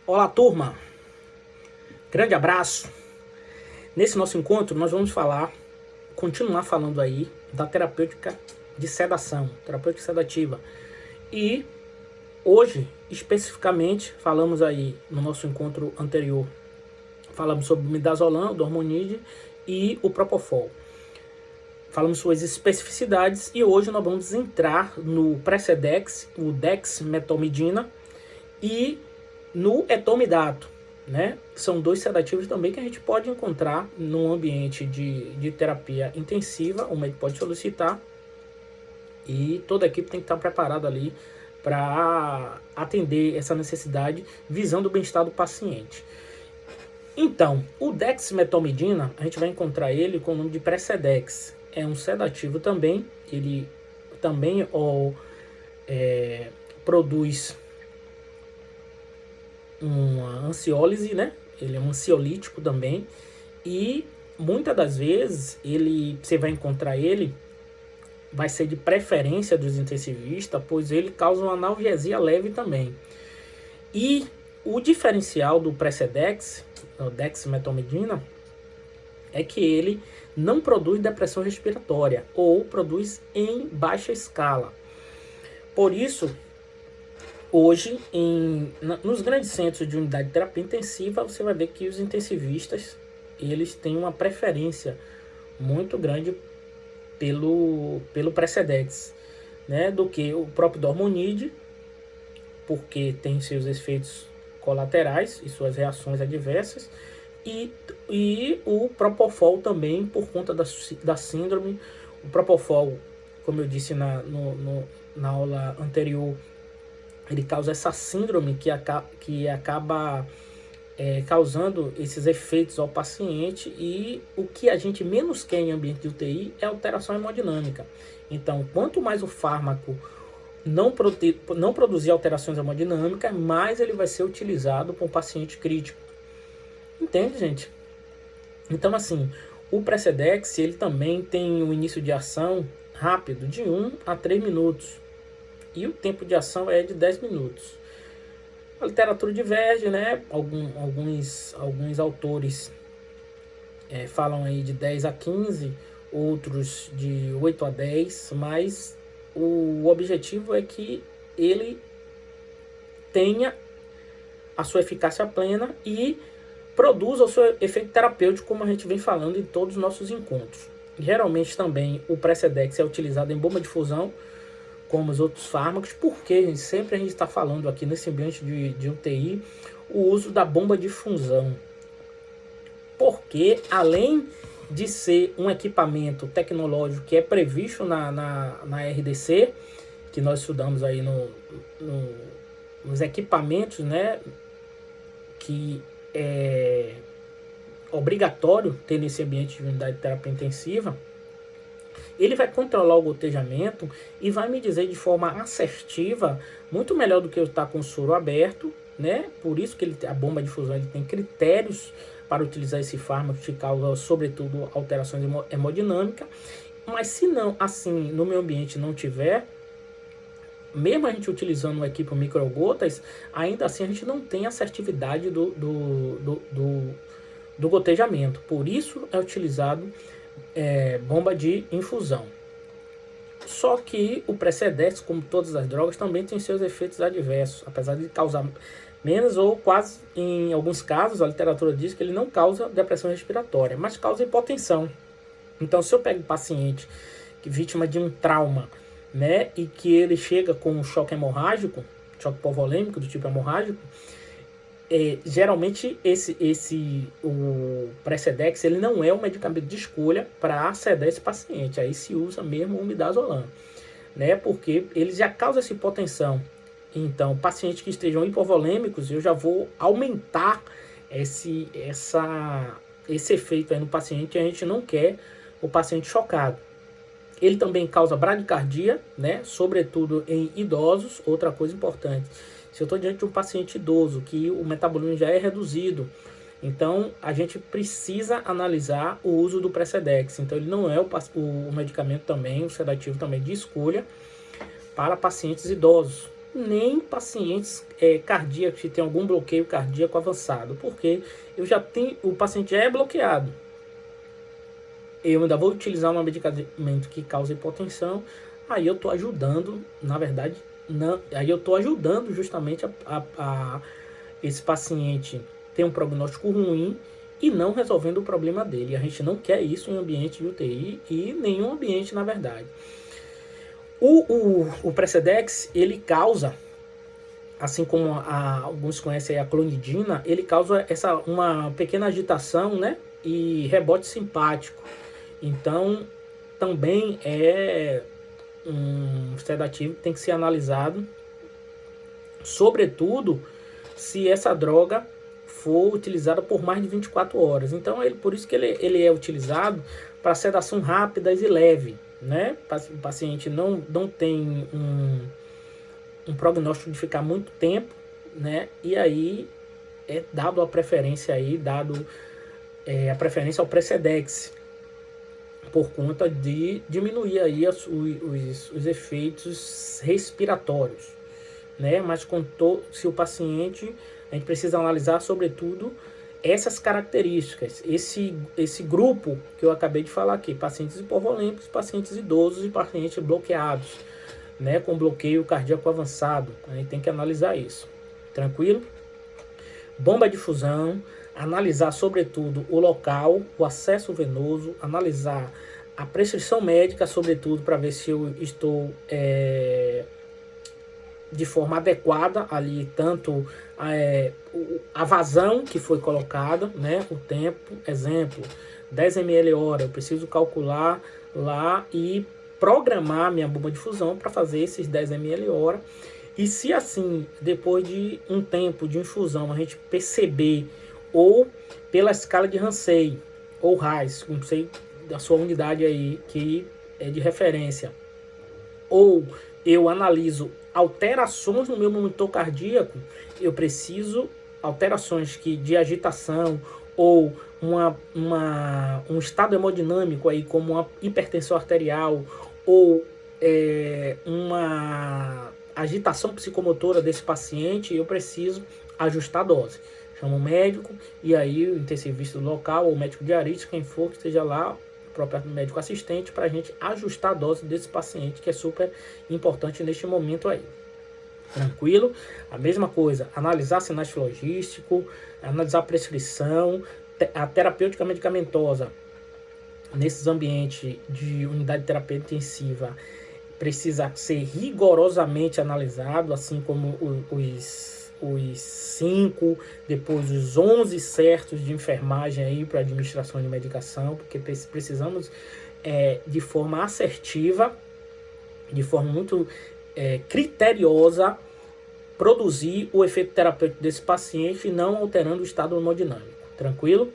Olá, turma. Grande abraço. Nesse nosso encontro, nós vamos continuar falando aí da terapêutica de sedação, terapêutica sedativa. E hoje, especificamente, falamos aí no nosso encontro anterior, falamos sobre o midazolam, o dormonide e o propofol. Falamos suas especificidades e hoje nós vamos entrar no Precedex, o dexmetomidina e no etomidato, né? São dois sedativos também que a gente pode encontrar num ambiente de terapia intensiva, o médico pode solicitar e toda a equipe tem que estar preparada ali para atender essa necessidade, visando o bem-estar do paciente. Então, o dexmetomidina, a gente vai encontrar ele com o nome de Precedex. É um sedativo também, ele também produz uma ansiólise, né? Ele é um ansiolítico também. E muitas das vezes você vai encontrar ele, vai ser de preferência dos intensivistas, pois ele causa uma analgesia leve também. E o diferencial do Precedex, o dexmetomidina, é que ele não produz depressão respiratória ou produz em baixa escala. Por isso, hoje, nos grandes centros de unidade de terapia intensiva, você vai ver que os intensivistas eles têm uma preferência muito grande pelo Precedex, né, do que o próprio dormonide, porque tem seus efeitos colaterais e suas reações adversas, e o propofol também, por conta da síndrome. O propofol, como eu disse na aula anterior, ele causa essa síndrome que acaba causando esses efeitos ao paciente, e o que a gente menos quer em ambiente de UTI é alteração hemodinâmica. Então, quanto mais o fármaco não produzir alterações hemodinâmicas, mais ele vai ser utilizado para um paciente crítico. Entende, gente? Então, assim, o Precedex, ele também tem um início de ação rápido, de 1 a 3 minutos. E o tempo de ação é de 10 minutos. A literatura diverge, né? Alguns autores falam aí de 10 a 15, outros de 8 a 10, mas o objetivo é que ele tenha a sua eficácia plena e produza o seu efeito terapêutico, como a gente vem falando em todos os nossos encontros. Geralmente também o Precedex é utilizado em bomba de fusão, como os outros fármacos, porque sempre a gente está falando aqui nesse ambiente de UTI, o uso da bomba de fusão. Porque além de ser um equipamento tecnológico que é previsto na RDC, que nós estudamos aí nos equipamentos, né, que é obrigatório ter nesse ambiente de unidade de terapia intensiva, ele vai controlar o gotejamento e vai me dizer de forma assertiva, muito melhor do que eu estar com o soro aberto, né? Por isso que a bomba de fusão ele tem critérios para utilizar esse fármaco que causa, sobretudo, alterações hemodinâmicas. Mas se não, assim, no meu ambiente não tiver, mesmo a gente utilizando uma equipe microgotas, ainda assim a gente não tem assertividade do gotejamento. Por isso é utilizado bomba de infusão. Só que o Precedex, como todas as drogas, também tem seus efeitos adversos, apesar de causar menos ou quase, em alguns casos, a literatura diz que ele não causa depressão respiratória, mas causa hipotensão. Então, se eu pego um paciente que é vítima de um trauma, né, e que ele chega com um choque hemorrágico, choque hipovolêmico do tipo hemorrágico, geralmente o Precedex ele não é um medicamento de escolha para sedar esse paciente. Aí se usa mesmo o midazolam, né? Porque ele já causa essa hipotensão. Então, pacientes que estejam hipovolêmicos, eu já vou aumentar esse efeito aí no paciente. A gente não quer o paciente chocado. Ele também causa bradicardia, né? Sobretudo em idosos. Outra coisa importante, se eu estou diante de um paciente idoso que o metabolismo já é reduzido, então a gente precisa analisar o uso do Precedex. Então ele não é o medicamento também, o sedativo também de escolha para pacientes idosos. nem pacientes cardíacos que têm algum bloqueio cardíaco avançado, porque o paciente já é bloqueado. Eu ainda vou utilizar um medicamento que causa hipotensão, aí eu estou ajudando, na verdade, não, aí eu estou ajudando justamente esse paciente ter um prognóstico ruim e não resolvendo o problema dele. A gente não quer isso em ambiente de UTI e nenhum ambiente, na verdade. O Precedex, ele causa, assim como alguns conhecem a clonidina, ele causa uma pequena agitação, né, e rebote simpático. Então, também é um sedativo que tem que ser analisado, sobretudo se essa droga for utilizada por mais de 24 horas. Então, por isso que ele é utilizado para sedação rápida e leve, né? O paciente não tem um prognóstico de ficar muito tempo, né? E aí é dado a preferência a preferência ao Precedex, por conta de diminuir aí os efeitos respiratórios, né? Mas se o paciente, a gente precisa analisar sobretudo essas características, esse grupo que eu acabei de falar aqui, pacientes hipovolêmicos, pacientes idosos e pacientes bloqueados, né, com bloqueio cardíaco avançado. A gente tem que analisar isso. Tranquilo? Bomba de difusão, analisar sobretudo o local, o acesso venoso, analisar a prescrição médica, sobretudo para ver se eu estou de forma adequada ali, tanto a vazão que foi colocada, né, o tempo, exemplo, 10 ml hora, eu preciso calcular lá e programar minha bomba de difusão para fazer esses 10 ml hora. E se assim, depois de um tempo de infusão, a gente perceber, ou pela escala de Ramsay, ou RAIS, não sei da sua unidade aí, que é de referência, ou eu analiso alterações no meu monitor cardíaco, eu preciso alterações de agitação, ou um estado hemodinâmico aí, como uma hipertensão arterial, ou uma agitação psicomotora desse paciente, eu preciso ajustar a dose. Chama o médico, e aí o intensivista do local, ou o médico diarista, quem for que esteja lá, o próprio médico assistente, para a gente ajustar a dose desse paciente, que é super importante neste momento aí. Tranquilo? A mesma coisa, analisar sinais filogísticos, analisar a prescrição, a terapêutica medicamentosa nesses ambientes de unidade de terapia intensiva precisa ser rigorosamente analisado, assim como os 5, depois os 11 certos de enfermagem aí para administração de medicação, porque precisamos de forma assertiva, de forma muito criteriosa, produzir o efeito terapêutico desse paciente, não alterando o estado hemodinâmico. Tranquilo?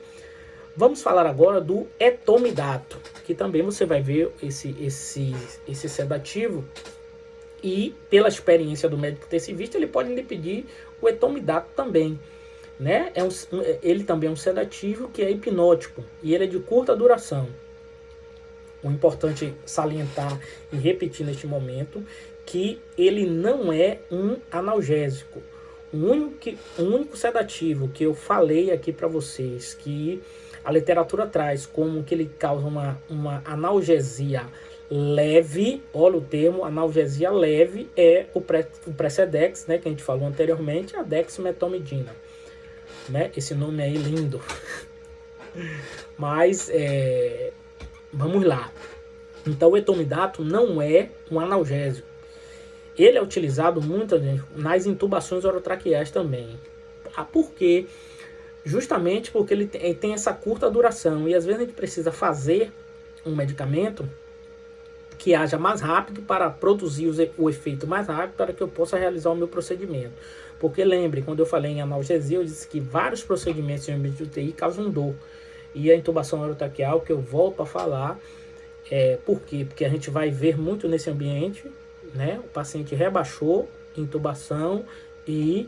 Vamos falar agora do etomidato, que também você vai ver esse sedativo, e pela experiência do médico intensivista, ele pode lhe pedir o etomidato também, né? Ele também é um sedativo que é hipnótico, e ele é de curta duração. O importante salientar e repetir neste momento que ele não é um analgésico. O único sedativo que eu falei aqui para vocês, que a literatura traz como que ele causa uma analgesia leve, olha o termo, analgesia leve, é o Precedex, né, que a gente falou anteriormente, a dexmetomidina, né, esse nome aí lindo. Mas, vamos lá. Então, o etomidato não é um analgésico. Ele é utilizado muitas vezes nas intubações orotraqueais também. Por quê? Justamente porque ele tem essa curta duração, e às vezes a gente precisa fazer um medicamento que haja mais rápido para produzir o efeito mais rápido, para que eu possa realizar o meu procedimento. Porque lembre, quando eu falei em analgesia, eu disse que vários procedimentos em ambiente de UTI causam dor. E a intubação orotraqueal, que eu volto a falar, por quê? Porque a gente vai ver muito nesse ambiente, né? O paciente rebaixou intubação e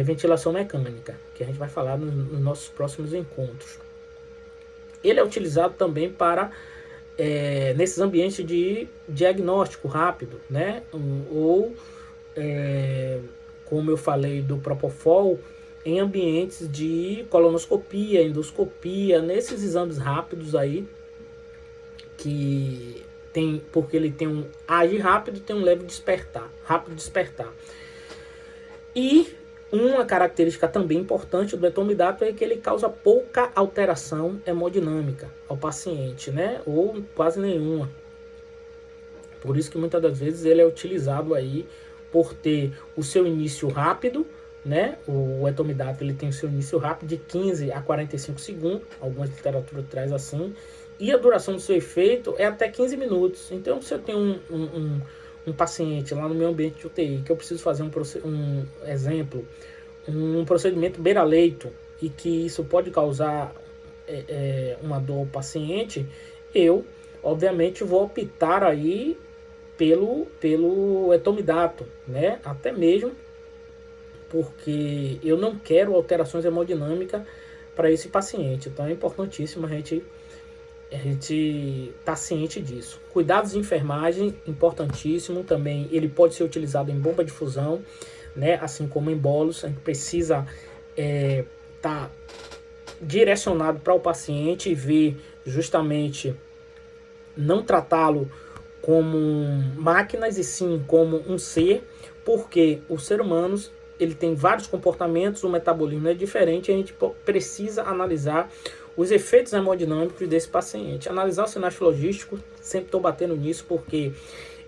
ventilação mecânica, que a gente vai falar nos nossos próximos encontros. Ele é utilizado também para nesses ambientes de diagnóstico rápido, né? Ou como eu falei do Propofol, em ambientes de colonoscopia, endoscopia, nesses exames rápidos aí, que tem, porque ele tem age rápido e tem um leve despertar, rápido despertar. E uma característica também importante do etomidato é que ele causa pouca alteração hemodinâmica ao paciente, né? Ou quase nenhuma. Por isso que muitas das vezes ele é utilizado aí por ter o seu início rápido, né? O etomidato ele tem o seu início rápido de 15 a 45 segundos, algumas literaturas traz assim, e a duração do seu efeito é até 15 minutos. Então, se eu tenho um paciente lá no meu ambiente de UTI, que eu preciso fazer um procedimento beira-leito, e que isso pode causar uma dor ao paciente, eu, obviamente, vou optar aí pelo etomidato, né? Até mesmo porque eu não quero alterações hemodinâmicas para esse paciente. Então é importantíssimo a gente estar ciente disso. Cuidados de enfermagem, importantíssimo também. Ele pode ser utilizado em bomba de fusão, né? Assim como em bolos. A gente precisa estar direcionado para o paciente e ver justamente, não tratá-lo como máquinas e sim como um ser, porque os seres humanos ele tem vários comportamentos, o metabolismo é diferente, e a gente precisa analisar os efeitos hemodinâmicos desse paciente. Analisar o sinais logísticos, sempre estou batendo nisso, porque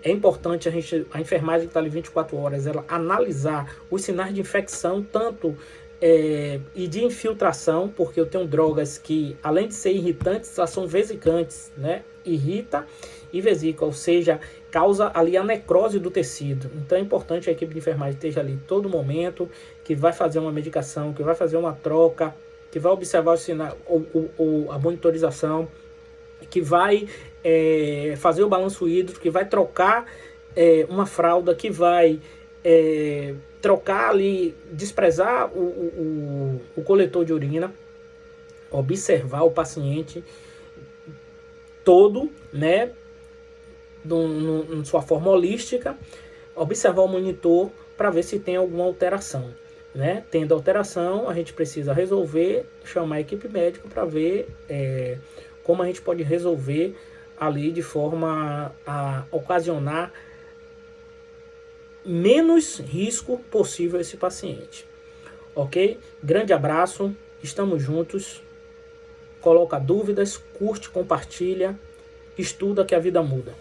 é importante a enfermagem que está ali 24 horas, ela analisar os sinais de infecção, tanto e de infiltração, porque eu tenho drogas que, além de ser irritantes, elas são vesicantes, né? Irrita e vesícula, ou seja, causa ali a necrose do tecido. Então é importante a equipe de enfermagem esteja ali todo momento, que vai fazer uma medicação, que vai fazer uma troca, que vai observar o sinal, a monitorização, que vai fazer o balanço hídrico, que vai trocar uma fralda, que vai trocar ali, desprezar o coletor de urina, observar o paciente todo, né, em sua forma holística, observar o monitor para ver se tem alguma alteração, né? Tendo alteração, a gente precisa resolver, chamar a equipe médica para ver como a gente pode resolver ali de forma a ocasionar menos risco possível a esse paciente. Ok? Grande abraço, estamos juntos. Coloca dúvidas, curte, compartilha, estuda que a vida muda.